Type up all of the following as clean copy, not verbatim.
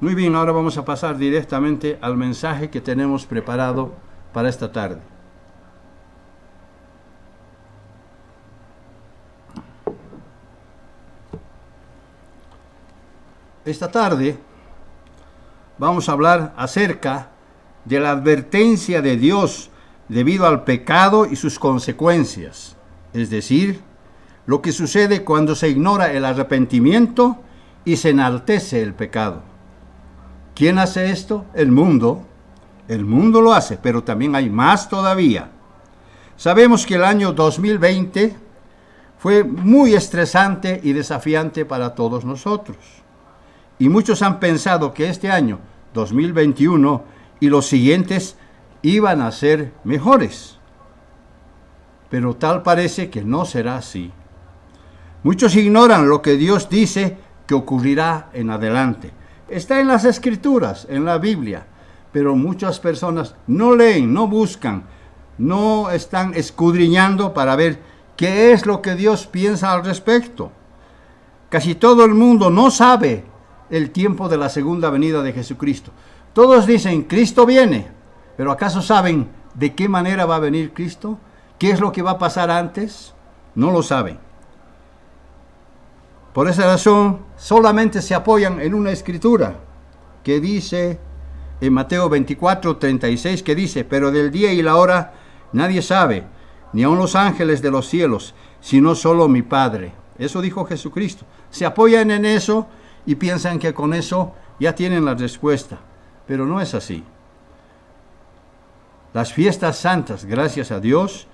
Muy bien, ahora vamos a pasar directamente al mensaje que tenemos preparado para esta tarde. Esta tarde vamos a hablar acerca de la advertencia de Dios debido al pecado y sus consecuencias, es decir, lo que sucede cuando se ignora el arrepentimiento y se enaltece el pecado. ¿Quién hace esto? El mundo. El mundo lo hace, pero también hay más todavía. Sabemos que el año 2020 fue muy estresante y desafiante para todos nosotros. Y muchos han pensado que este año, 2021, y los siguientes iban a ser mejores. Pero tal parece que no será así. Muchos ignoran lo que Dios dice que ocurrirá en adelante. Está en las Escrituras, en la Biblia, pero muchas personas no leen, no buscan, no están escudriñando para ver qué es lo que Dios piensa al respecto. Casi todo el mundo no sabe el tiempo de la segunda venida de Jesucristo. Todos dicen, Cristo viene, pero ¿acaso saben de qué manera va a venir Cristo? ¿Qué es lo que va a pasar antes? No lo saben. Por esa razón, solamente se apoyan en una escritura que dice en Mateo 24:36, que dice, pero del día y la hora nadie sabe, ni aun los ángeles de los cielos, sino solo mi Padre. Eso dijo Jesucristo. Se apoyan en eso y piensan que con eso ya tienen la respuesta, pero no es así. Las fiestas santas, gracias a Dios,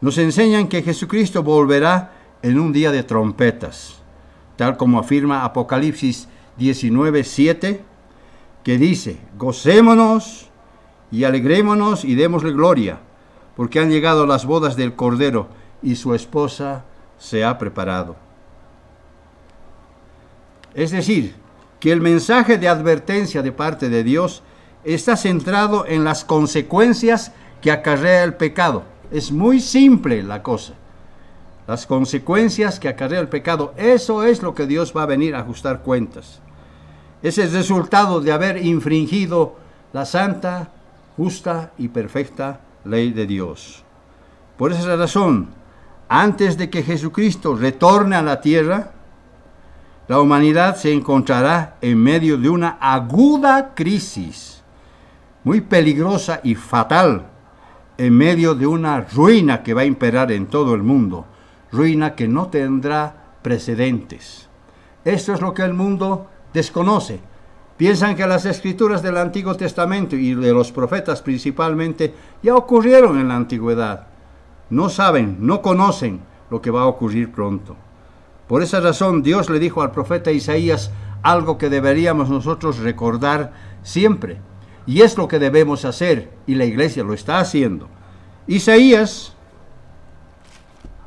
nos enseñan que Jesucristo volverá en un día de trompetas, tal como afirma Apocalipsis 19:7, que dice, gocémonos y alegrémonos y démosle gloria, porque han llegado las bodas del Cordero y su esposa se ha preparado. Es decir, que el mensaje de advertencia de parte de Dios está centrado en las consecuencias que acarrea el pecado. Es muy simple la cosa. Las consecuencias que acarrea el pecado, eso es lo que Dios va a venir a ajustar cuentas. Es el resultado de haber infringido la santa, justa y perfecta ley de Dios. Por esa razón, antes de que Jesucristo retorne a la tierra, la humanidad se encontrará en medio de una aguda crisis, muy peligrosa y fatal, en medio de una ruina que va a imperar en todo el mundo, ruina que no tendrá precedentes. Esto es lo que el mundo desconoce. Piensan que las escrituras del Antiguo Testamento y de los profetas principalmente ya ocurrieron en la antigüedad. No saben, no conocen lo que va a ocurrir pronto. Por esa razón Dios le dijo al profeta Isaías algo que deberíamos nosotros recordar siempre. Y es lo que debemos hacer, y la iglesia lo está haciendo. Isaías,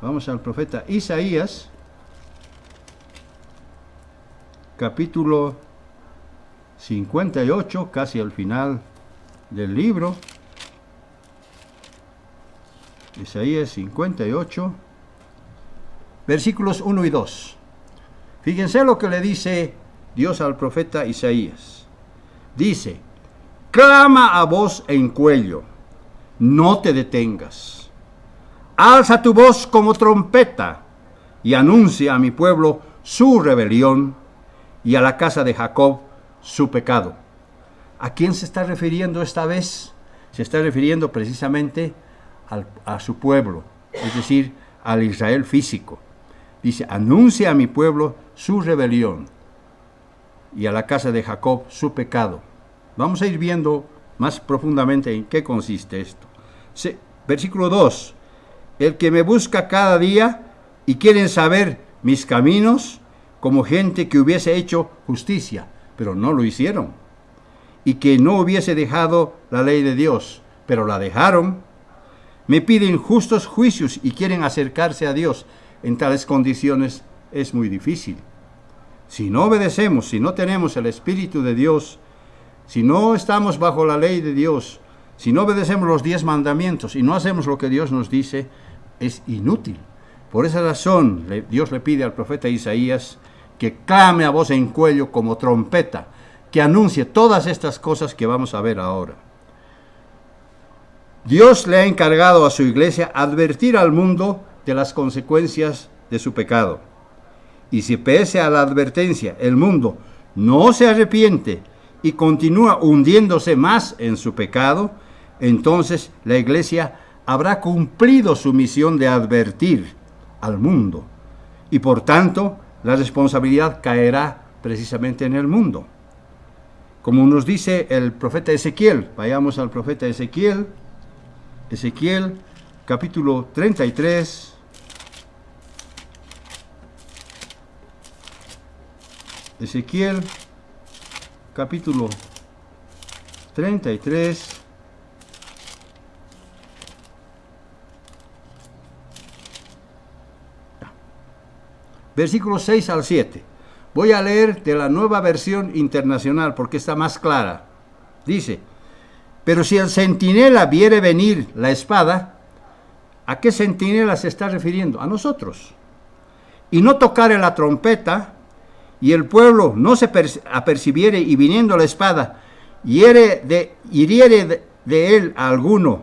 vamos al profeta Isaías, capítulo 58, casi al final del libro. Isaías 58, versículos 1 y 2. Fíjense lo que le dice Dios al profeta Isaías. Dice, clama a voz en cuello, no te detengas. Alza tu voz como trompeta y anuncia a mi pueblo su rebelión y a la casa de Jacob su pecado. ¿A quién se está refiriendo esta vez? Se está refiriendo precisamente a su pueblo, es decir, al Israel físico. Dice, anuncia a mi pueblo su rebelión y a la casa de Jacob su pecado. Vamos a ir viendo más profundamente en qué consiste esto. Versículo 2. El que me busca cada día y quieren saber mis caminos, como gente que hubiese hecho justicia, pero no lo hicieron, y que no hubiese dejado la ley de Dios, pero la dejaron. Me piden justos juicios y quieren acercarse a Dios. En tales condiciones es muy difícil. Si no obedecemos, si no tenemos el Espíritu de Dios, si no estamos bajo la ley de Dios, si no obedecemos los 10 mandamientos y no hacemos lo que Dios nos dice, es inútil. Por esa razón, Dios le pide al profeta Isaías que clame a voz en cuello como trompeta, que anuncie todas estas cosas que vamos a ver ahora. Dios le ha encargado a su iglesia advertir al mundo de las consecuencias de su pecado. Y si pese a la advertencia el mundo no se arrepiente y continúa hundiéndose más en su pecado, entonces la iglesia habrá cumplido su misión de advertir al mundo. Y por tanto, la responsabilidad caerá precisamente en el mundo. Como nos dice el profeta Ezequiel, vayamos al profeta Ezequiel, Ezequiel capítulo 33, Ezequiel capítulo 33, versículos 6 al 7. Voy a leer de la Nueva Versión Internacional porque está más clara. Dice: pero si el centinela viere venir la espada, ¿a qué centinela se está refiriendo? A nosotros. Y no tocare la trompeta, y el pueblo no se apercibiere, y viniendo la espada, hiriere de él a alguno,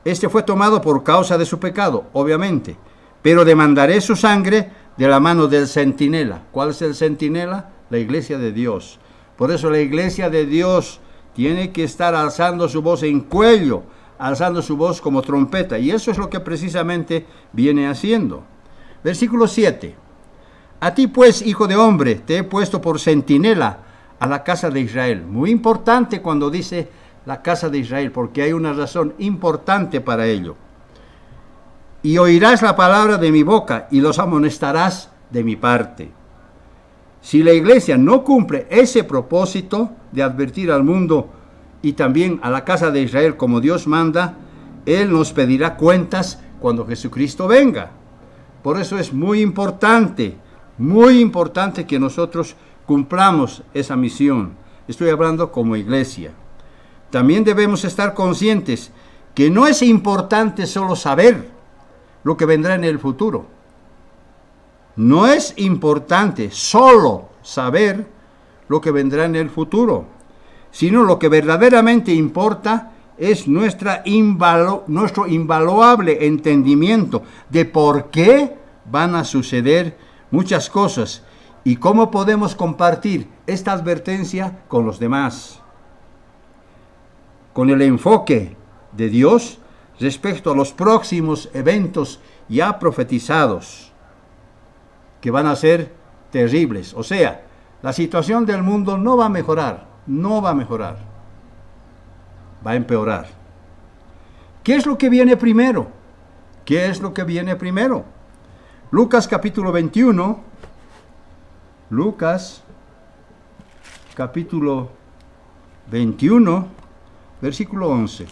este fue tomado por causa de su pecado, obviamente, pero demandaré su sangre de la mano del centinela. ¿Cuál es el centinela? La iglesia de Dios. Por eso la iglesia de Dios tiene que estar alzando su voz en cuello, alzando su voz como trompeta, y eso es lo que precisamente viene haciendo. Versículo 7. A ti pues, hijo de hombre, te he puesto por centinela a la casa de Israel. Muy importante cuando dice la casa de Israel, porque hay una razón importante para ello. Y oirás la palabra de mi boca y los amonestarás de mi parte. Si la iglesia no cumple ese propósito de advertir al mundo y también a la casa de Israel como Dios manda, Él nos pedirá cuentas cuando Jesucristo venga. Por eso es muy importante que nosotros cumplamos esa misión. Estoy hablando como iglesia. También debemos estar conscientes que no es importante solo saber lo que vendrá en el futuro. No es importante solo saber lo que vendrá en el futuro, sino lo que verdaderamente importa es nuestro invaluable entendimiento de por qué van a suceder muchas cosas y cómo podemos compartir esta advertencia con los demás. Con el enfoque de Dios respecto a los próximos eventos ya profetizados, que van a ser terribles. O sea, la situación del mundo no va a mejorar, va a empeorar. ¿Qué es lo que viene primero? Lucas capítulo 21, versículo 11.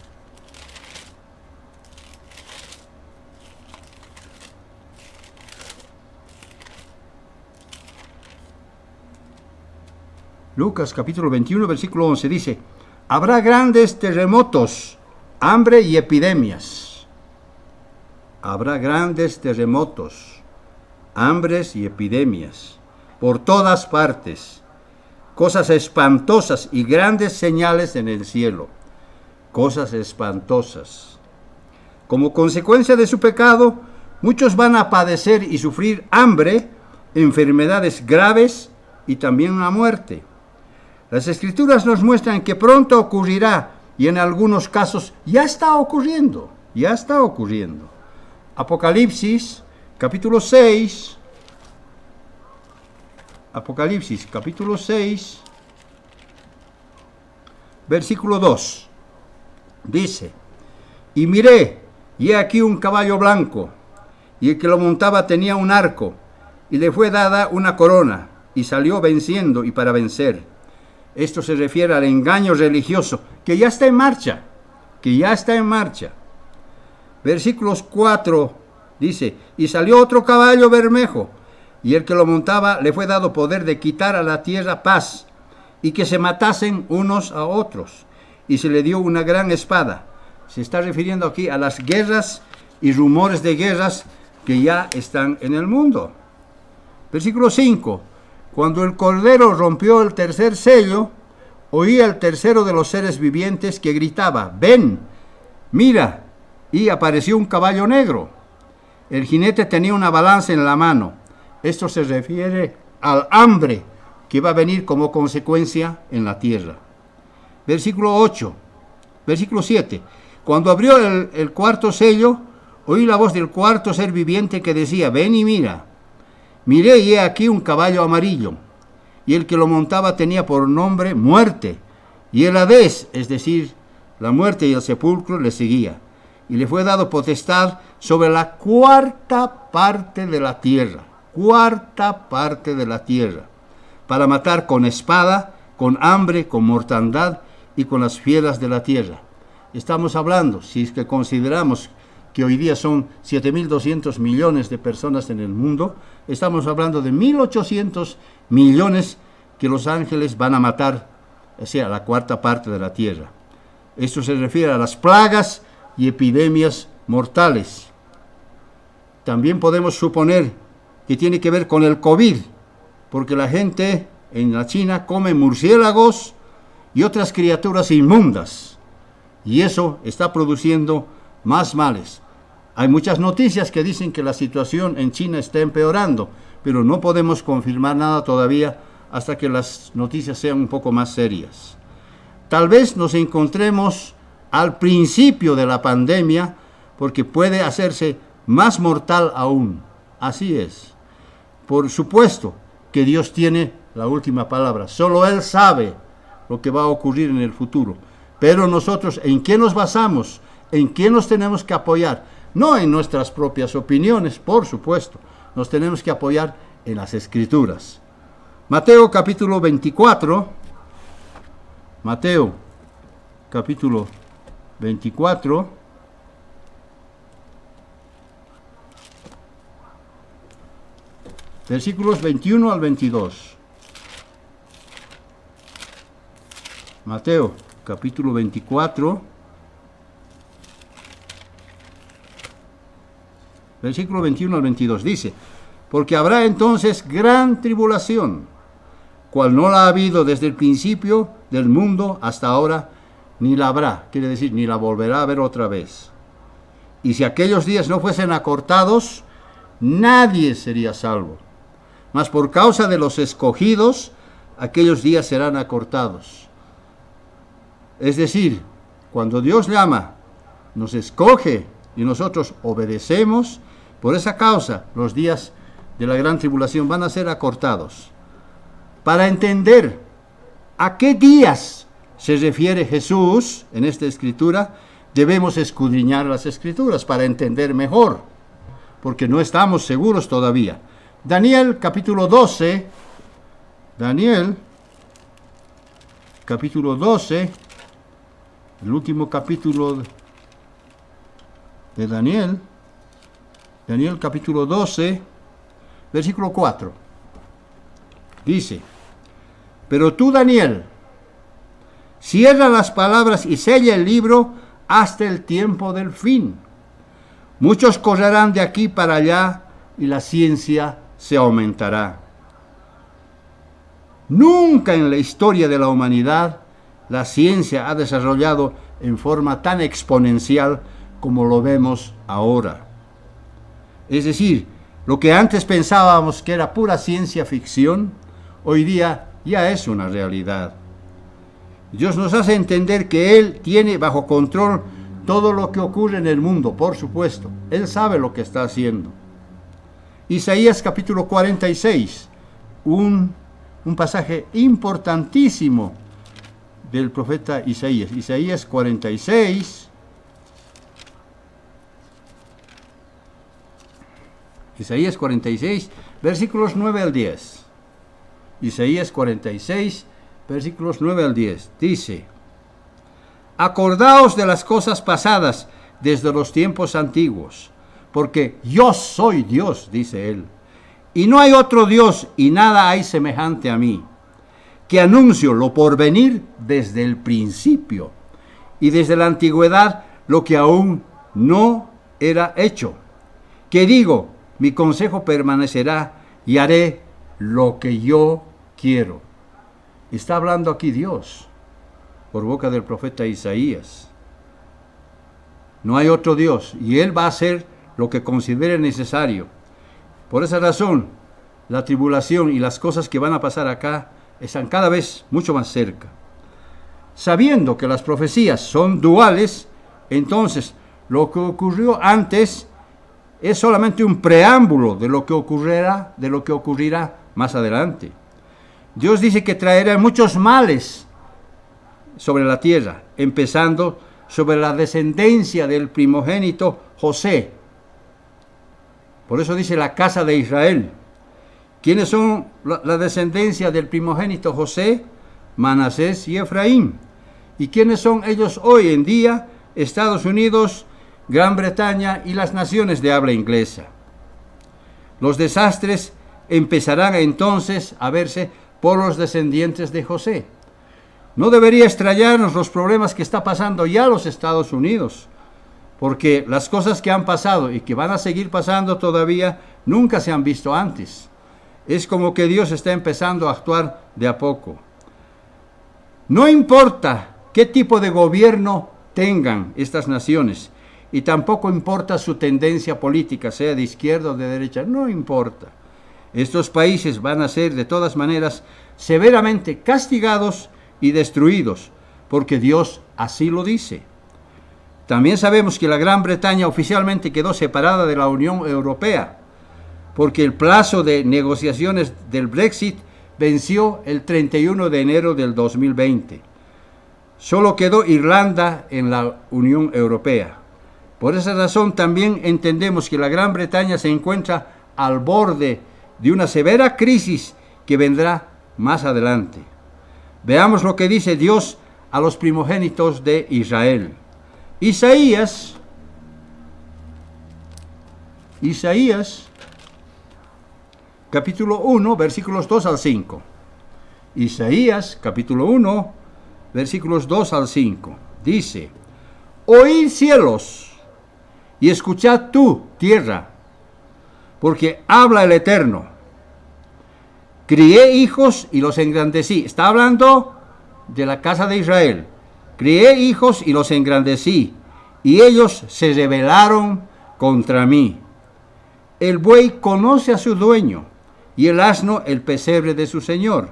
Lucas capítulo 21, versículo 11 dice: habrá grandes terremotos, hambre y epidemias. Habrá grandes terremotos, hambres y epidemias por todas partes, cosas espantosas y grandes señales en el cielo. Cosas espantosas. Como consecuencia de su pecado, muchos van a padecer y sufrir hambre, enfermedades graves y también una muerte. Las Escrituras nos muestran que pronto ocurrirá y en algunos casos ya está ocurriendo. Apocalipsis capítulo 6, versículo 2, dice: y miré, y he aquí un caballo blanco, y el que lo montaba tenía un arco, y le fue dada una corona, y salió venciendo y para vencer. Esto se refiere al engaño religioso que ya está en marcha. Versículos 4 dice: y salió otro caballo bermejo, y el que lo montaba le fue dado poder de quitar a la tierra paz, y que se matasen unos a otros, y se le dio una gran espada. Se está refiriendo aquí a las guerras y rumores de guerras que ya están en el mundo. Versículo 5: cuando el Cordero rompió el tercer sello, oí al tercero de los seres vivientes que gritaba: ven, mira, y apareció un caballo negro. El jinete tenía una balanza en la mano. Esto se refiere al hambre que va a venir como consecuencia en la tierra. Versículo 7. Cuando abrió el cuarto sello, oí la voz del cuarto ser viviente que decía: ven y mira. Miré y he aquí un caballo amarillo, y el que lo montaba tenía por nombre Muerte, y el Hadés, es decir, la muerte y el sepulcro, le seguía. Y le fue dado potestad sobre la cuarta parte de la tierra, para matar con espada, con hambre, con mortandad y con las fieras de la tierra. Estamos hablando, si es que consideramos que hoy día son 7.200 millones de personas en el mundo, estamos hablando de 1.800 millones que los ángeles van a matar, o sea, la cuarta parte de la tierra. Esto se refiere a las plagas y epidemias mortales. También podemos suponer que tiene que ver con el COVID, porque la gente en la China come murciélagos y otras criaturas inmundas, y eso está produciendo más males. Hay muchas noticias que dicen que la situación en China está empeorando, pero no podemos confirmar nada todavía hasta que las noticias sean un poco más serias. Tal vez nos encontremos al principio de la pandemia, porque puede hacerse más mortal aún. Así es. Por supuesto que Dios tiene la última palabra. Solo Él sabe lo que va a ocurrir en el futuro. Pero nosotros, ¿en qué nos basamos? ¿En qué nos tenemos que apoyar? No en nuestras propias opiniones, por supuesto. Nos tenemos que apoyar en las Escrituras. Mateo capítulo 24. Mateo capítulo 24. Versículos 21 al 22. Mateo capítulo 24. Versículo 21 al 22 dice: porque habrá entonces gran tribulación, cual no la ha habido desde el principio del mundo hasta ahora, ni la habrá, quiere decir, ni la volverá a haber otra vez. Y si aquellos días no fuesen acortados, nadie sería salvo. Mas por causa de los escogidos, aquellos días serán acortados. Es decir, cuando Dios llama, nos escoge y nosotros obedecemos, por esa causa los días de la gran tribulación van a ser acortados. Para entender a qué días se refiere Jesús en esta escritura, debemos escudriñar las escrituras para entender mejor, porque no estamos seguros todavía. Daniel capítulo 12, Daniel capítulo 12, el último capítulo de Daniel, Daniel capítulo 12, versículo 4, dice: pero tú, Daniel, cierra las palabras y sella el libro hasta el tiempo del fin. Muchos correrán de aquí para allá y la ciencia se aumentará. Nunca en la historia de la humanidad la ciencia ha desarrollado en forma tan exponencial como lo vemos ahora. Es decir, lo que antes pensábamos que era pura ciencia ficción, hoy día ya es una realidad. Dios nos hace entender que Él tiene bajo control todo lo que ocurre en el mundo, por supuesto. Él sabe lo que está haciendo. Isaías capítulo 46, un pasaje importantísimo del profeta Isaías. Isaías 46, versículos 9 al 10. Isaías 46, versículos 9 al 10. Dice: acordaos de las cosas pasadas desde los tiempos antiguos, porque yo soy Dios, dice Él, y no hay otro Dios, y nada hay semejante a mí, que anuncio lo por venir desde el principio, y desde la antigüedad lo que aún no era hecho, que digo, mi consejo permanecerá, y haré lo que yo quiero. Está hablando aquí Dios. por boca del profeta Isaías. No hay otro Dios y Él va a hacer lo que considere necesario. Por esa razón, la tribulación y las cosas que van a pasar acá están cada vez mucho más cerca. Sabiendo que las profecías son duales, entonces lo que ocurrió antes es solamente un preámbulo de lo que ocurrirá más adelante. Dios dice que traerá muchos males sobre la tierra, empezando sobre la descendencia del primogénito José. Por eso dice la casa de Israel. ¿Quiénes son la descendencia del primogénito José? Manasés y Efraín. ¿Y quiénes son ellos hoy en día? Estados Unidos, Gran Bretaña y las naciones de habla inglesa. Los desastres empezarán entonces a verse por los descendientes de José. No debería extrañarnos los problemas que está pasando ya los Estados Unidos, porque las cosas que han pasado y que van a seguir pasando todavía nunca se han visto antes. Es como que Dios está empezando a actuar de a poco. No importa qué tipo de gobierno tengan estas naciones, y tampoco importa su tendencia política, sea de izquierda o de derecha, no importa. Estos países van a ser de todas maneras severamente castigados y destruidos, porque Dios así lo dice. También sabemos que la Gran Bretaña oficialmente quedó separada de la Unión Europea, porque el plazo de negociaciones del Brexit venció el 31 de enero del 2020. Solo quedó Irlanda en la Unión Europea. Por esa razón también entendemos que la Gran Bretaña se encuentra al borde de una severa crisis que vendrá más adelante. Veamos lo que dice Dios a los primogénitos de Israel. Isaías, capítulo 1, versículos 2 al 5. Isaías, capítulo 1, versículos 2 al 5. Dice: Oíd cielos, y escuchad tú, tierra, porque habla el Eterno. Crié hijos y los engrandecí. Está hablando de la casa de Israel. Crié hijos y los engrandecí, y ellos se rebelaron contra mí. El buey conoce a su dueño, y el asno el pesebre de su señor.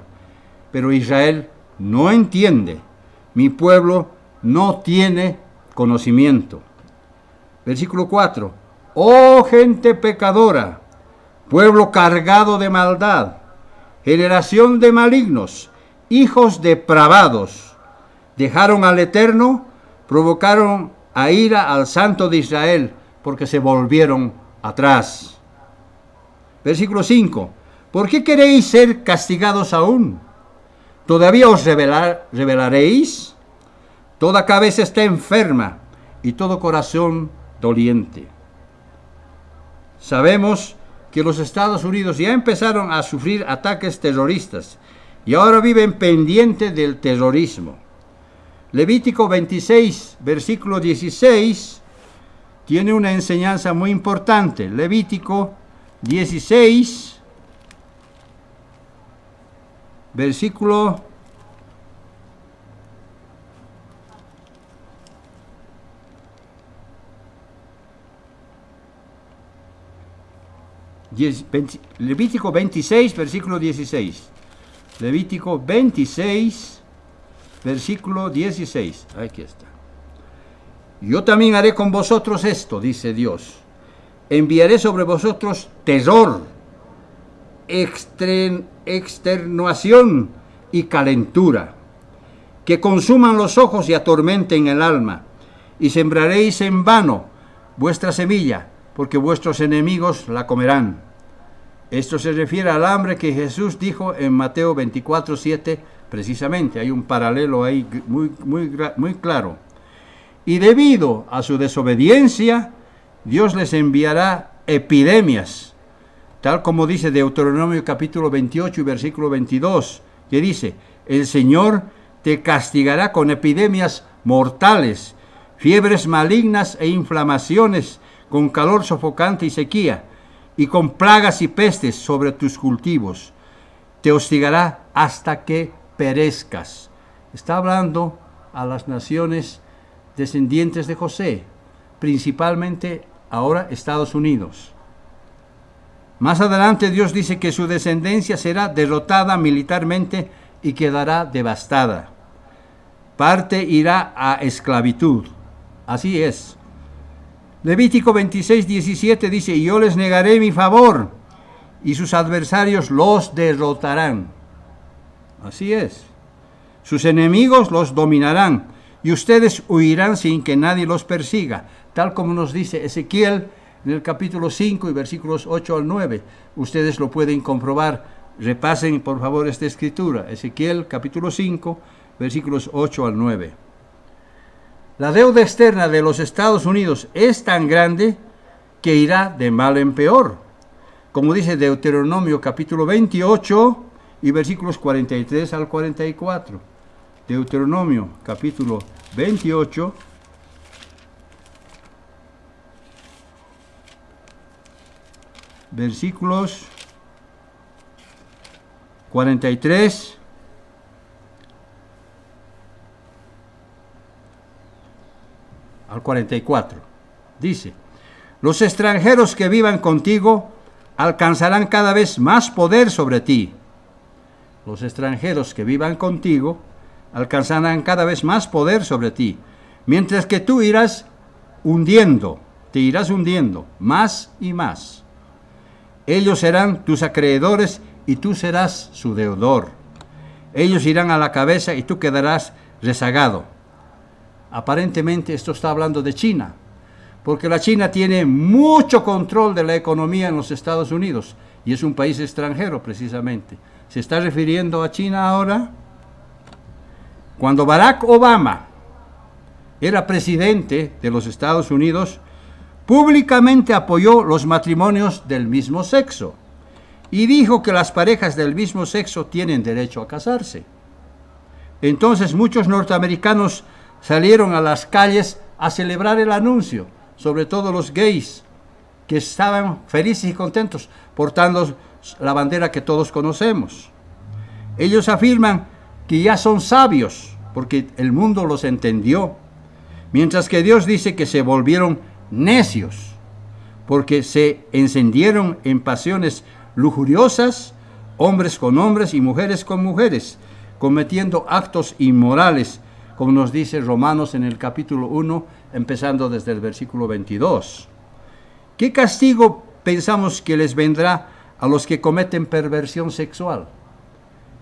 Pero Israel no entiende. Mi pueblo no tiene conocimiento. Versículo 4. Oh gente pecadora, pueblo cargado de maldad, generación de malignos, hijos depravados, dejaron al Eterno, provocaron a ira al Santo de Israel, porque se volvieron atrás. Versículo 5. ¿Por qué queréis ser castigados aún? ¿Todavía os rebelaréis? Toda cabeza está enferma y todo corazón doliente. Sabemos que los Estados Unidos ya empezaron a sufrir ataques terroristas y ahora viven pendientes del terrorismo. Levítico 26, versículo 16, tiene una enseñanza muy importante. Levítico 16, versículo 20, Levítico 26, versículo 16. Levítico 26, versículo 16. Aquí está. Yo también haré con vosotros esto, dice Dios. Enviaré sobre vosotros terror, extenuación y calentura, que consuman los ojos y atormenten el alma, y sembraréis en vano vuestra semilla, porque vuestros enemigos la comerán. Esto se refiere al hambre que Jesús dijo en Mateo 24, 7, precisamente. Hay un paralelo ahí muy claro. Y debido a su desobediencia, Dios les enviará epidemias, tal como dice Deuteronomio capítulo 28 y versículo 22, que dice: el Señor te castigará con epidemias mortales, fiebres malignas e inflamaciones, con calor sofocante y sequía, y con plagas y pestes sobre tus cultivos. Te hostigará hasta que perezcas. Está hablando a las naciones descendientes de José, principalmente ahora Estados Unidos. Más adelante Dios dice que su descendencia será derrotada militarmente y quedará devastada. Parte irá a esclavitud. Así es. Levítico 26:17 dice, y yo les negaré mi favor, y sus adversarios los derrotarán. Así es. Sus enemigos los dominarán, y ustedes huirán sin que nadie los persiga, tal como nos dice Ezequiel en el capítulo 5 y versículos 8 al 9. Ustedes lo pueden comprobar. Repasen, por favor, esta escritura. Ezequiel capítulo 5, versículos 8 al 9. La deuda externa de los Estados Unidos es tan grande que irá de mal en peor. Como dice Deuteronomio capítulo 28 y versículos 43 al 44. Deuteronomio capítulo 28. Versículos 43 al 44. Dice, los extranjeros que vivan contigo alcanzarán cada vez más poder sobre ti. Los extranjeros que vivan contigo alcanzarán cada vez más poder sobre ti, mientras que tú te irás hundiendo más y más. Ellos serán tus acreedores y tú serás su deudor. Ellos irán a la cabeza y tú quedarás rezagado. Aparentemente esto está hablando de China, porque la China tiene mucho control de la economía en los Estados Unidos y es un país extranjero precisamente. ¿Se está refiriendo a China ahora? Cuando Barack Obama era presidente de los Estados Unidos, públicamente apoyó los matrimonios del mismo sexo y dijo que las parejas del mismo sexo tienen derecho a casarse. Entonces muchos norteamericanos salieron a las calles a celebrar el anuncio, sobre todo los gays, que estaban felices y contentos portando la bandera que todos conocemos. Ellos afirman que ya son sabios porque el mundo los entendió, mientras que Dios dice que se volvieron necios porque se encendieron en pasiones lujuriosas, hombres con hombres y mujeres con mujeres, cometiendo actos inmorales, como nos dice Romanos en el capítulo 1, empezando desde el versículo 22. ¿Qué castigo pensamos que les vendrá a los que cometen perversión sexual?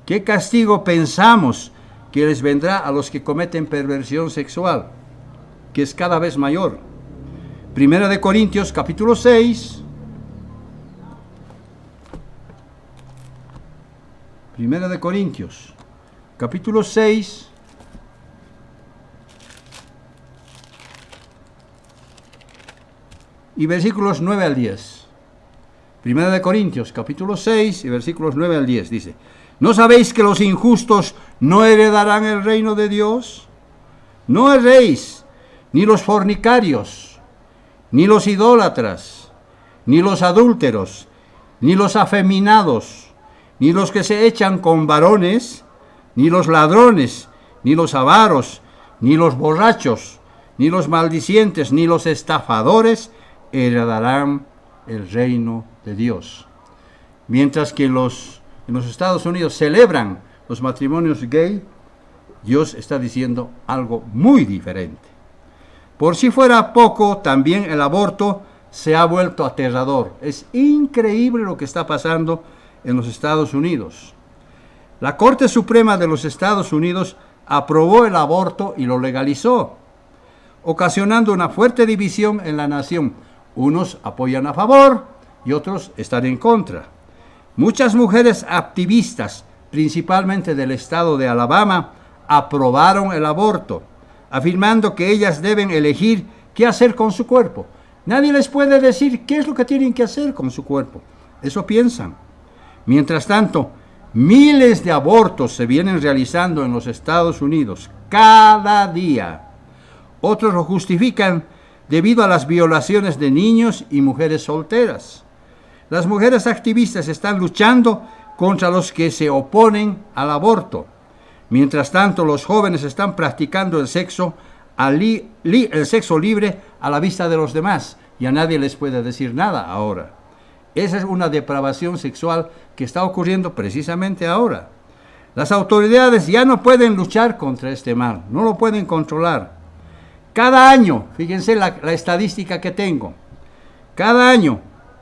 ¿Qué castigo pensamos que les vendrá a los que cometen perversión sexual? Que es cada vez mayor. Primera de Corintios, capítulo 6. Primera de Corintios, capítulo 6. Y versículos 9 al 10. Primera de Corintios, capítulo 6 y versículos 9 al 10 dice, ¿no sabéis que los injustos no heredarán el reino de Dios? No erréis, ni los fornicarios, ni los idólatras, ni los adúlteros, ni los afeminados, ni los que se echan con varones, ni los ladrones, ni los avaros, ni los borrachos, ni los maldicientes, ni los estafadores heredarán el reino de Dios. Mientras que en los Estados Unidos celebran los matrimonios gay, Dios está diciendo algo muy diferente. Por si fuera poco, también el aborto se ha vuelto aterrador. Es increíble lo que está pasando en los Estados Unidos. La Corte Suprema de los Estados Unidos aprobó el aborto y lo legalizó, ocasionando una fuerte división en la nación. Unos apoyan a favor y otros están en contra. Muchas mujeres activistas, principalmente del estado de Alabama, aprobaron el aborto, afirmando que ellas deben elegir qué hacer con su cuerpo. Nadie les puede decir qué es lo que tienen que hacer con su cuerpo. Eso piensan. Mientras tanto, miles de abortos se vienen realizando en los Estados Unidos cada día. Otros lo justifican debido a las violaciones de niños y mujeres solteras. Las mujeres activistas están luchando contra los que se oponen al aborto. Mientras tanto, los jóvenes están practicando el sexo libre a la vista de los demás, y a nadie les puede decir nada ahora. Esa es una depravación sexual que está ocurriendo precisamente ahora. Las autoridades ya no pueden luchar contra este mal, no lo pueden controlar. Cada año, fíjense la estadística que tengo, cada año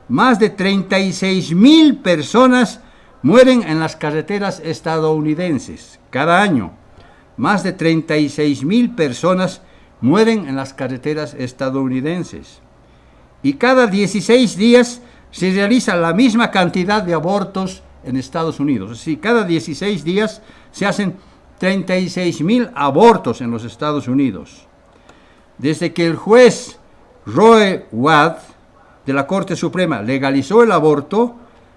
más de 36,000 personas mueren en las carreteras estadounidenses. Cada año, más de 36,000 personas mueren en las carreteras estadounidenses. Y cada 16 días se realiza la misma cantidad de abortos en Estados Unidos. Es decir, cada 16 días se hacen 36,000 abortos en los Estados Unidos. Desde que el juez Roe Wade de la Corte Suprema legalizó el aborto,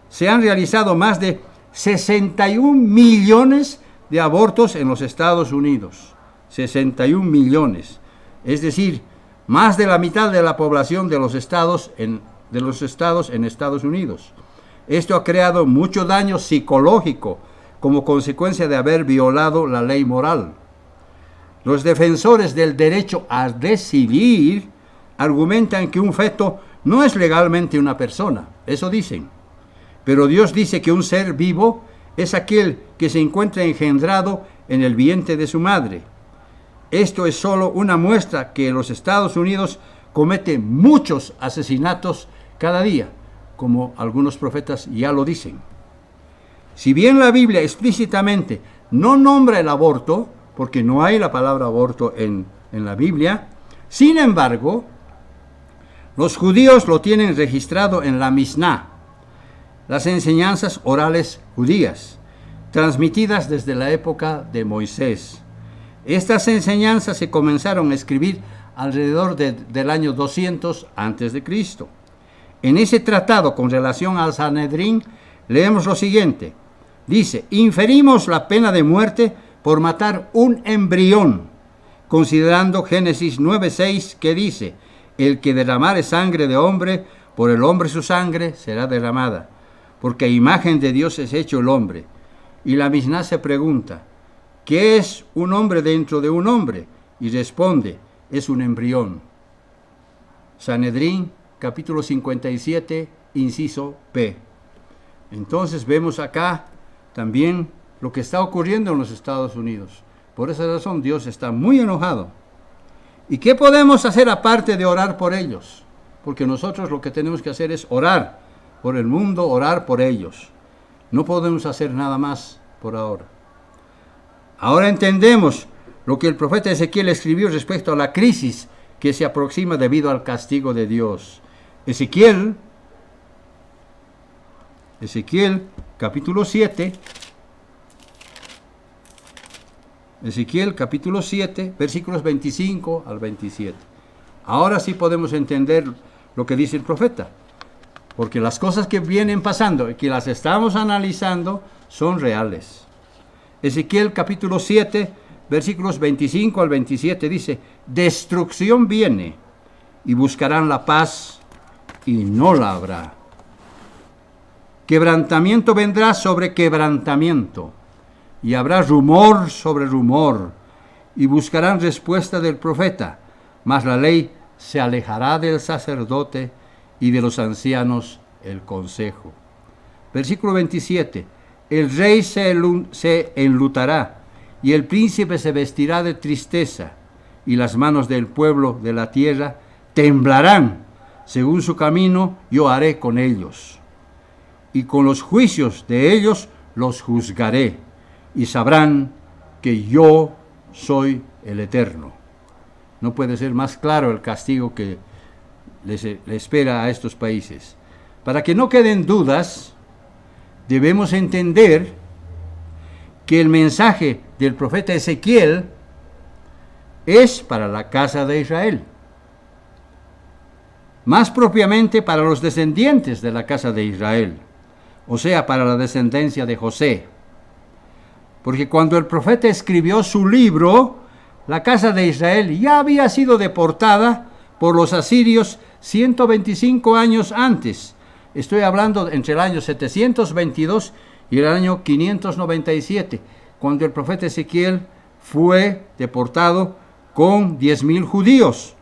se han realizado más de 61 millones de abortos en los Estados Unidos. 61 millones. Es decir, más de la mitad de la población de los estados en Estados Unidos. Esto ha creado mucho daño psicológico como consecuencia de haber violado la ley moral. Los defensores del derecho a decidir argumentan que un feto no es legalmente una persona, eso dicen. Pero Dios dice que un ser vivo es aquel que se encuentra engendrado en el vientre de su madre. Esto es solo una muestra que los Estados Unidos cometen muchos asesinatos cada día, como algunos profetas ya lo dicen. Si bien la Biblia explícitamente no nombra el aborto, porque no hay la palabra aborto en la Biblia, sin embargo, los judíos lo tienen registrado en la Misná, las enseñanzas orales judías, transmitidas desde la época de Moisés. Estas enseñanzas se comenzaron a escribir alrededor del año 200 a.C. En ese tratado con relación al Sanedrín, leemos lo siguiente. Dice, inferimos la pena de muerte por matar un embrión, considerando Génesis 9:6, que dice, el que derramare sangre de hombre, por el hombre su sangre será derramada, porque a imagen de Dios es hecho el hombre. Y la Misná se pregunta, ¿qué es un hombre dentro de un hombre? Y responde, es un embrión. Sanedrín, capítulo 57, inciso P. Entonces vemos acá también lo que está ocurriendo en los Estados Unidos. Por esa razón Dios está muy enojado. ¿Y qué podemos hacer aparte de orar por ellos? Porque nosotros lo que tenemos que hacer es orar por el mundo, orar por ellos. No podemos hacer nada más por ahora. Ahora entendemos lo que el profeta Ezequiel escribió respecto a la crisis que se aproxima debido al castigo de Dios. Ezequiel, capítulo 7, versículos 25 al 27. Ahora sí podemos entender lo que dice el profeta, porque las cosas que vienen pasando y que las estamos analizando son reales. Ezequiel capítulo 7, versículos 25 al 27 dice, destrucción viene y buscarán la paz y no la habrá. Quebrantamiento vendrá sobre quebrantamiento y habrá rumor sobre rumor y buscarán respuesta del profeta, mas la ley se alejará del sacerdote y de los ancianos el consejo. Versículo 27, el rey se enlutará y el príncipe se vestirá de tristeza y las manos del pueblo de la tierra temblarán. Según su camino yo haré con ellos y con los juicios de ellos los juzgaré y sabrán que yo soy el Eterno. No puede ser más claro el castigo que le espera a estos países. Para que no queden dudas, debemos entender que el mensaje del profeta Ezequiel es para la casa de Israel, más propiamente para los descendientes de la casa de Israel, o sea, para la descendencia de José. Porque cuando el profeta escribió su libro, la casa de Israel ya había sido deportada por los asirios 125 años antes. Estoy hablando entre el año 722 y el año 597, cuando el profeta Ezequiel fue deportado con 10,000 judíos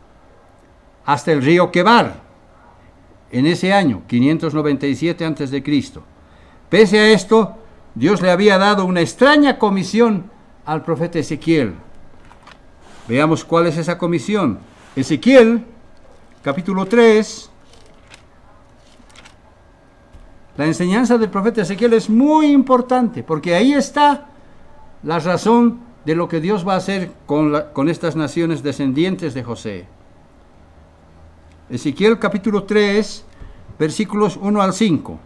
hasta el río Quebar, en ese año, 597 a.C. Pese a esto, Dios le había dado una extraña comisión al profeta Ezequiel. Veamos cuál es esa comisión. Ezequiel, capítulo 3. La enseñanza del profeta Ezequiel es muy importante, porque ahí está la razón de lo que Dios va a hacer con estas naciones descendientes de José. Ezequiel capítulo 3, versículos 1 al 5.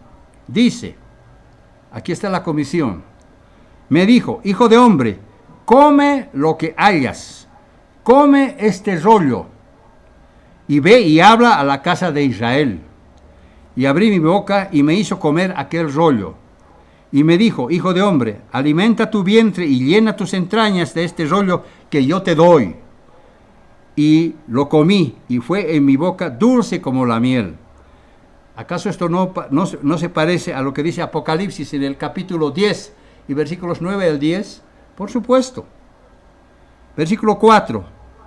Dice, aquí está la comisión. Me dijo, hijo de hombre, come lo que hayas, come este rollo, y ve y habla a la casa de Israel. Y abrí mi boca y me hizo comer aquel rollo. Y me dijo, hijo de hombre, alimenta tu vientre y llena tus entrañas de este rollo que yo te doy. Y lo comí, y fue en mi boca dulce como la miel. ¿Acaso esto no se parece a lo que dice Apocalipsis en el capítulo 10 y versículos 9 al 10? Por supuesto. Versículo 4.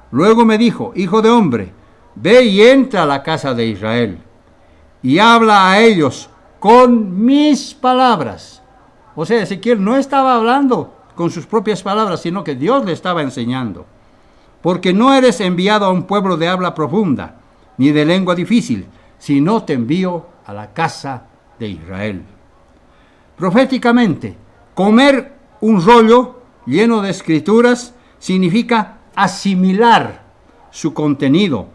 Luego me dijo, hijo de hombre, ve y entra a la casa de Israel, y habla a ellos con mis palabras. O sea, Ezequiel no estaba hablando con sus propias palabras, sino que Dios le estaba enseñando. Porque no eres enviado a un pueblo de habla profunda, ni de lengua difícil, sino te envío a la casa de Israel. Proféticamente, comer un rollo lleno de escrituras significa asimilar su contenido,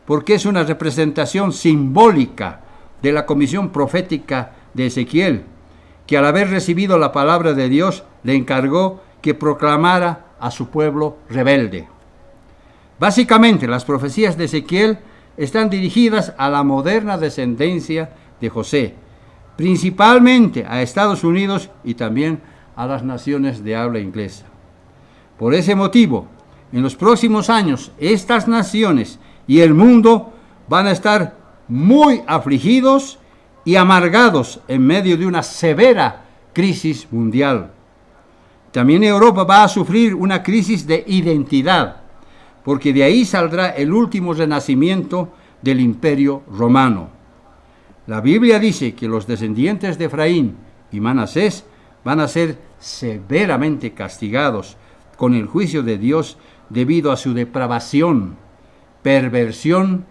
porque es una representación simbólica de la comisión profética de Ezequiel, que al haber recibido la palabra de Dios le encargó que proclamara a su pueblo rebelde. Básicamente, las profecías de Ezequiel están dirigidas a la moderna descendencia de José, principalmente a Estados Unidos y también a las naciones de habla inglesa. Por ese motivo, en los próximos años, estas naciones y el mundo van a estar muy afligidos y amargados en medio de una severa crisis mundial. También Europa va a sufrir una crisis de identidad, porque de ahí saldrá el último renacimiento del Imperio Romano. La Biblia dice que los descendientes de Efraín y Manasés van a ser severamente castigados con el juicio de Dios debido a su depravación, perversión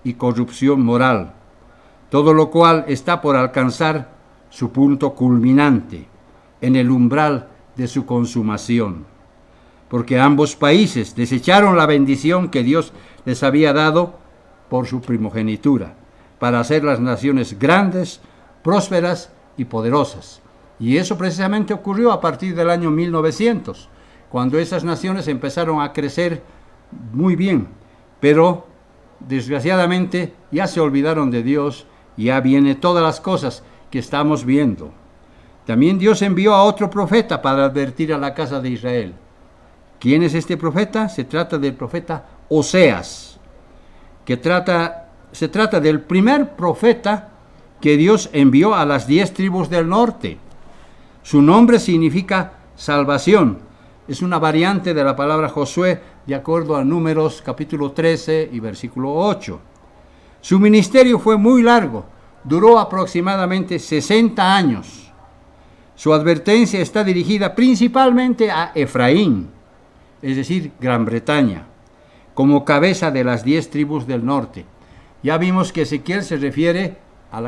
y corrupción moral, todo lo cual está por alcanzar su punto culminante en el umbral de su consumación, porque ambos países desecharon la bendición que Dios les había dado por su primogenitura, para hacer las naciones grandes, prósperas y poderosas. Y eso precisamente ocurrió a partir del año 1900, cuando esas naciones empezaron a crecer muy bien, pero desgraciadamente ya se olvidaron de Dios, y ya vienen todas las cosas que estamos viendo. También Dios envió a otro profeta para advertir a la casa de Israel. ¿Quién es este profeta? Se trata del profeta Oseas, se trata del primer profeta que Dios envió a las 10 tribus del norte. Su nombre significa salvación. Es una variante de la palabra Josué, de acuerdo a Números capítulo 13 y versículo 8. Su ministerio fue muy largo, duró aproximadamente 60 años. Su advertencia está dirigida principalmente a Efraín, es decir, Gran Bretaña, como cabeza de las 10 tribus del norte. Ya vimos que Ezequiel se refiere a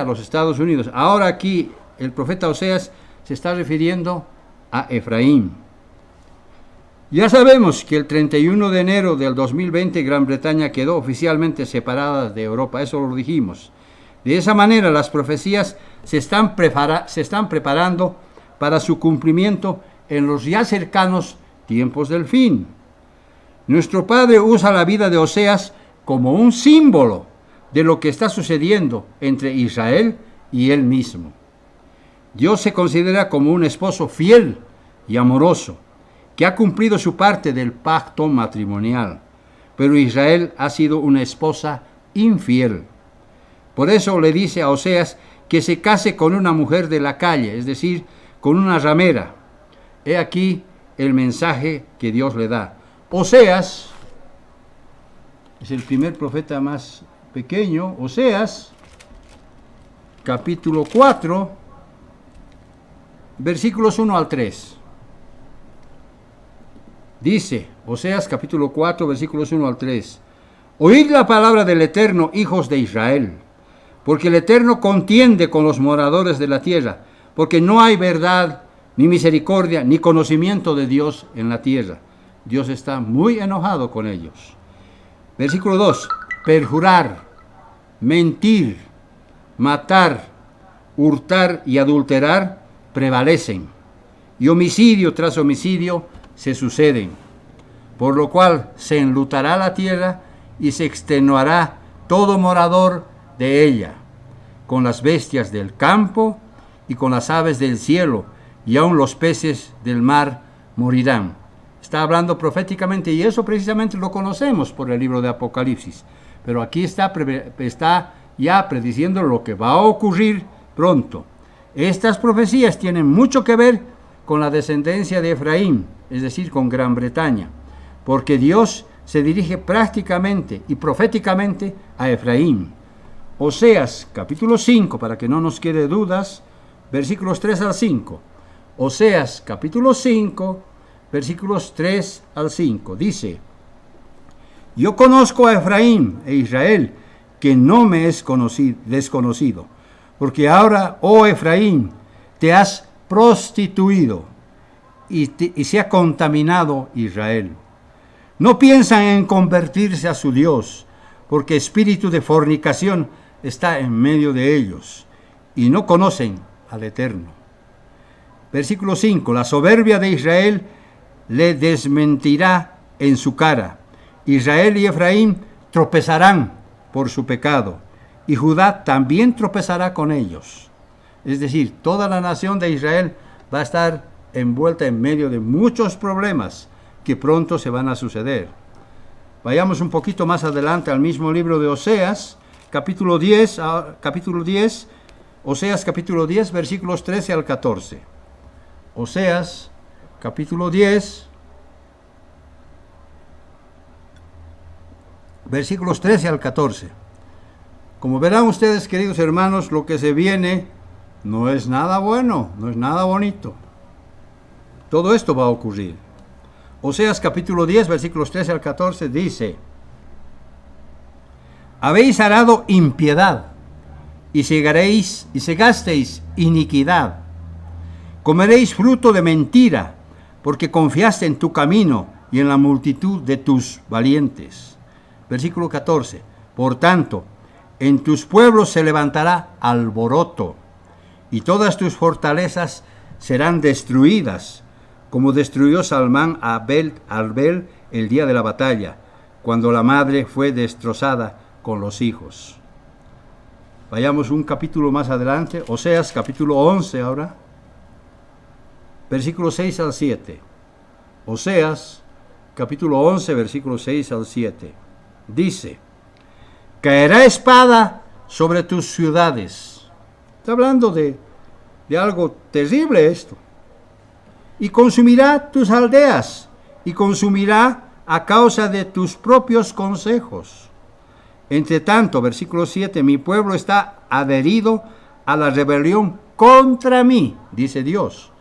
los Estados Unidos. Ahora aquí el profeta Oseas se está refiriendo a Efraín. Ya sabemos que el 31 de enero del 2020 Gran Bretaña quedó oficialmente separada de Europa, eso lo dijimos. De esa manera las profecías se están preparando para su cumplimiento en los ya cercanos tiempos del fin. Nuestro Padre usa la vida de Oseas como un símbolo de lo que está sucediendo entre Israel y él mismo. Dios se considera como un esposo fiel y amoroso, que ha cumplido su parte del pacto matrimonial, pero Israel ha sido una esposa infiel. Por eso le dice a Oseas que se case con una mujer de la calle, es decir, con una ramera, He aquí el mensaje que Dios le da. Oseas es el primer profeta más pequeño. Oseas, capítulo 4, versículos 1 al 3. Dice, Oseas capítulo 4, versículos 1 al 3. Oíd la palabra del Eterno, hijos de Israel, porque el Eterno contiende con los moradores de la tierra, porque no hay verdad, ni misericordia, ni conocimiento de Dios en la tierra. Dios está muy enojado con ellos. Versículo 2. Perjurar, mentir, matar, hurtar y adulterar prevalecen, y homicidio tras homicidio se suceden, por lo cual se enlutará la tierra y se extenuará todo morador de ella, con las bestias del campo y con las aves del cielo, y aun los peces del mar morirán. Está hablando proféticamente, y eso precisamente lo conocemos por el libro de Apocalipsis, pero aquí está ya prediciendo lo que va a ocurrir pronto. Estas profecías tienen mucho que ver con la descendencia de Efraín, es decir, con Gran Bretaña, porque Dios se dirige prácticamente y proféticamente a Efraín. Oseas, capítulo 5, para que no nos quede dudas, versículos 3 al 5. Oseas, capítulo 5, versículos 3 al 5, dice: Yo conozco a Efraín e Israel, que no me es desconocido, porque ahora, oh Efraín, te has prostituido y se ha contaminado Israel. No piensan en convertirse a su Dios, porque espíritu de fornicación está en medio de ellos, y no conocen al Eterno. Versículo 5. La soberbia de Israel le desmentirá en su cara. Israel y Efraín tropezarán por su pecado, y Judá también tropezará con ellos. Es decir, toda la nación de Israel va a estar envuelta en medio de muchos problemas que pronto se van a suceder. Vayamos un poquito más adelante al mismo libro de Oseas, capítulo 10, Oseas capítulo 10, versículos 13 al 14. Oseas capítulo 10, versículos 13 al 14. Como verán ustedes, queridos hermanos, lo que se viene no es nada bueno, no es nada bonito. Todo esto va a ocurrir. Oseas capítulo 10, versículos 13 al 14 dice: Habéis arado impiedad, y segasteis iniquidad. Comeréis fruto de mentira, porque confiaste en tu camino y en la multitud de tus valientes. Versículo 14. Por tanto, en tus pueblos se levantará alboroto, y todas tus fortalezas serán destruidas, como destruyó Salmán a Arbel el día de la batalla, cuando la madre fue destrozada con los hijos. Vayamos un capítulo más adelante, Oseas capítulo 11 ahora, versículos 6 al 7. Oseas capítulo 11, versículos 6 al 7. Dice: Caerá espada sobre tus ciudades. Está hablando de algo terrible esto. Y consumirá tus aldeas, y consumirá a causa de tus propios consejos. Entre tanto, versículo 7, mi pueblo está adherido a la rebelión contra mí, dice Dios.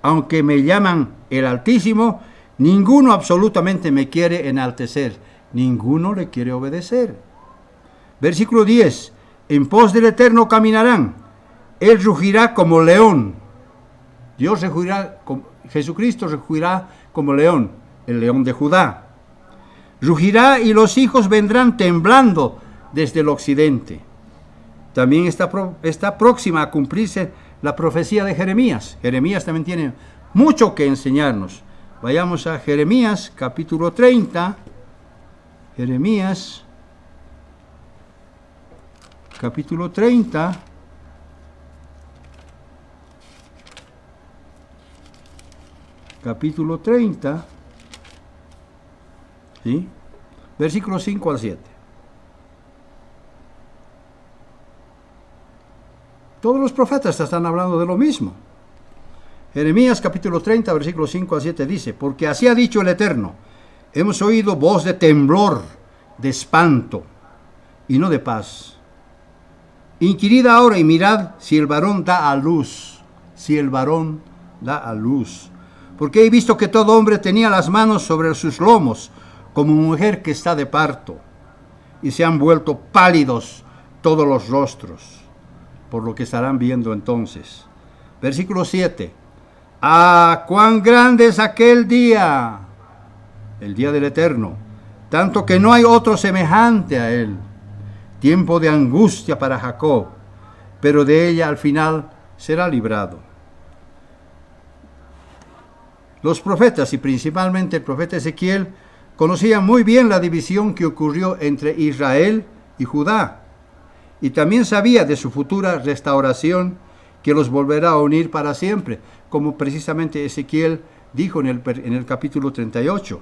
Aunque me llaman el Altísimo, ninguno absolutamente me quiere enaltecer, ninguno le quiere obedecer. Versículo 10, en pos del Eterno caminarán, Él rugirá como león. Dios rugirá, Jesucristo rugirá como león, el león de Judá. Rugirá y los hijos vendrán temblando desde el occidente. También está próxima a cumplirse la profecía de Jeremías. Jeremías también tiene mucho que enseñarnos. Vayamos a Jeremías capítulo 30. Jeremías capítulo 30. Capítulo 30. ¿Sí? Versículos 5 al 7. Todos los profetas están hablando de lo mismo. Jeremías capítulo 30, versículos 5 a 7 dice: porque así ha dicho el Eterno, hemos oído voz de temblor, de espanto, y no de paz. Inquirid ahora y mirad si el varón da a luz, si el varón da a luz. Porque he visto que todo hombre tenía las manos sobre sus lomos, como mujer que está de parto, y se han vuelto pálidos todos los rostros, por lo que estarán viendo entonces. Versículo 7. ¡Ah, cuán grande es aquel día! El día del Eterno, tanto que no hay otro semejante a él. Tiempo de angustia para Jacob, pero de ella al final será librado. Los profetas, y principalmente el profeta Ezequiel, conocían muy bien la división que ocurrió entre Israel y Judá, y también sabía de su futura restauración que los volverá a unir para siempre, como precisamente Ezequiel dijo en el capítulo 38.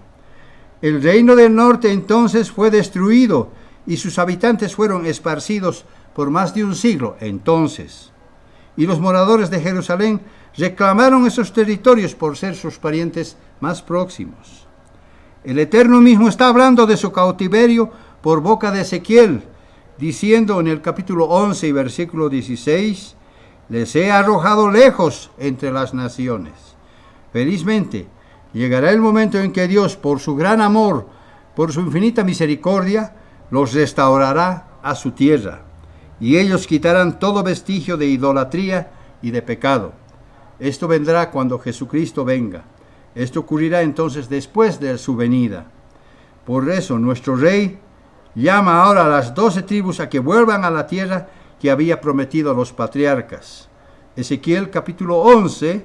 El reino del norte entonces fue destruido y sus habitantes fueron esparcidos por más de un siglo entonces. Y los moradores de Jerusalén reclamaron esos territorios por ser sus parientes más próximos. El Eterno mismo está hablando de su cautiverio por boca de Ezequiel, diciendo en el capítulo 11 y versículo 16: les he arrojado lejos entre las naciones. Felizmente, llegará el momento en que Dios, por su gran amor, por su infinita misericordia, los restaurará a su tierra, y ellos quitarán todo vestigio de idolatría y de pecado. Esto vendrá cuando Jesucristo venga. Esto ocurrirá entonces después de su venida. Por eso nuestro Rey llama ahora a las 12 tribus a que vuelvan a la tierra que había prometido a los patriarcas. Ezequiel capítulo 11,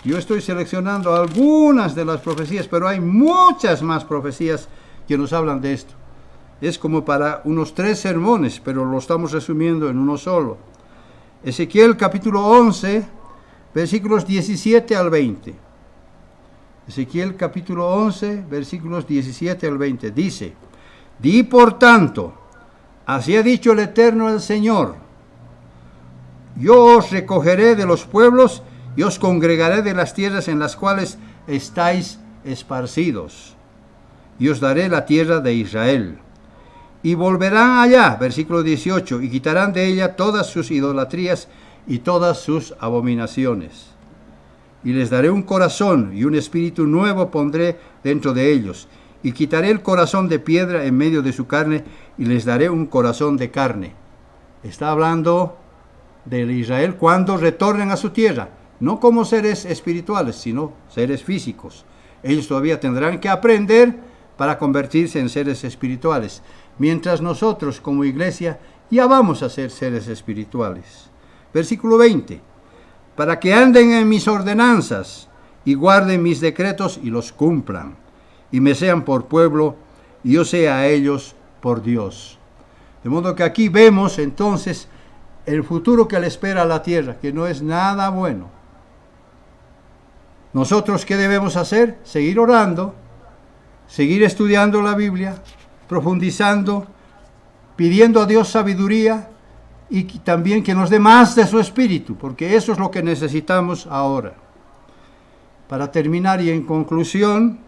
yo estoy seleccionando algunas de las profecías, pero hay muchas más profecías que nos hablan de esto. Es como para unos 3 sermones, pero lo estamos resumiendo en uno solo. Ezequiel capítulo 11, versículos 17 al 20. Ezequiel capítulo 11, versículos 17 al 20. Dice: di por tanto, así ha dicho el Eterno el Señor: yo os recogeré de los pueblos y os congregaré de las tierras en las cuales estáis esparcidos, y os daré la tierra de Israel. Y volverán allá, versículo 18, y quitarán de ella todas sus idolatrías y todas sus abominaciones. Y les daré un corazón, y un espíritu nuevo pondré dentro de ellos, y quitaré el corazón de piedra en medio de su carne, y les daré un corazón de carne. Está hablando de Israel cuando retornen a su tierra, no como seres espirituales, sino seres físicos. Ellos todavía tendrán que aprender para convertirse en seres espirituales, mientras nosotros como iglesia ya vamos a ser seres espirituales. Versículo 20: para que anden en mis ordenanzas y guarden mis decretos y los cumplan, y me sean por pueblo y yo sea a ellos por Dios. De modo que aquí vemos entonces el futuro que le espera a la tierra, que no es nada bueno. ¿Nosotros qué debemos hacer? Seguir orando, seguir estudiando la Biblia, profundizando, pidiendo a Dios sabiduría y también que nos dé más de su Espíritu, porque eso es lo que necesitamos ahora. Para terminar y en conclusión,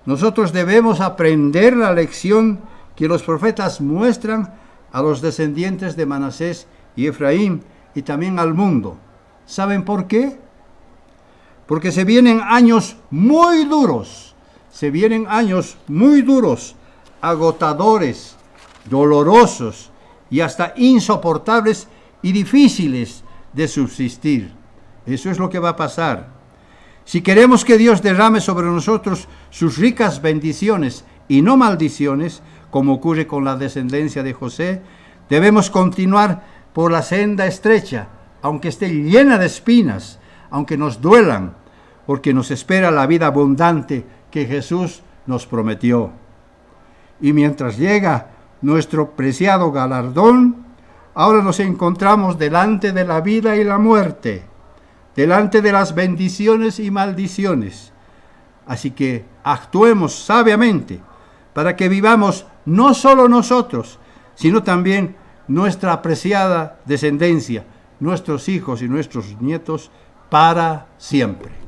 nosotros debemos aprender la lección que los profetas muestran a los descendientes de Manasés y Efraín y también al mundo. ¿Saben por qué? Porque se vienen años muy duros, agotadores, dolorosos y hasta insoportables y difíciles de subsistir. Eso es lo que va a pasar. Si queremos que Dios derrame sobre nosotros sus ricas bendiciones y no maldiciones, como ocurre con la descendencia de José, debemos continuar por la senda estrecha, aunque esté llena de espinas, aunque nos duelan, porque nos espera la vida abundante que Jesús nos prometió. Y mientras llega nuestro preciado galardón, ahora nos encontramos delante de la vida y la muerte, delante de las bendiciones y maldiciones. Así que actuemos sabiamente para que vivamos no solo nosotros, sino también nuestra apreciada descendencia, nuestros hijos y nuestros nietos, para siempre.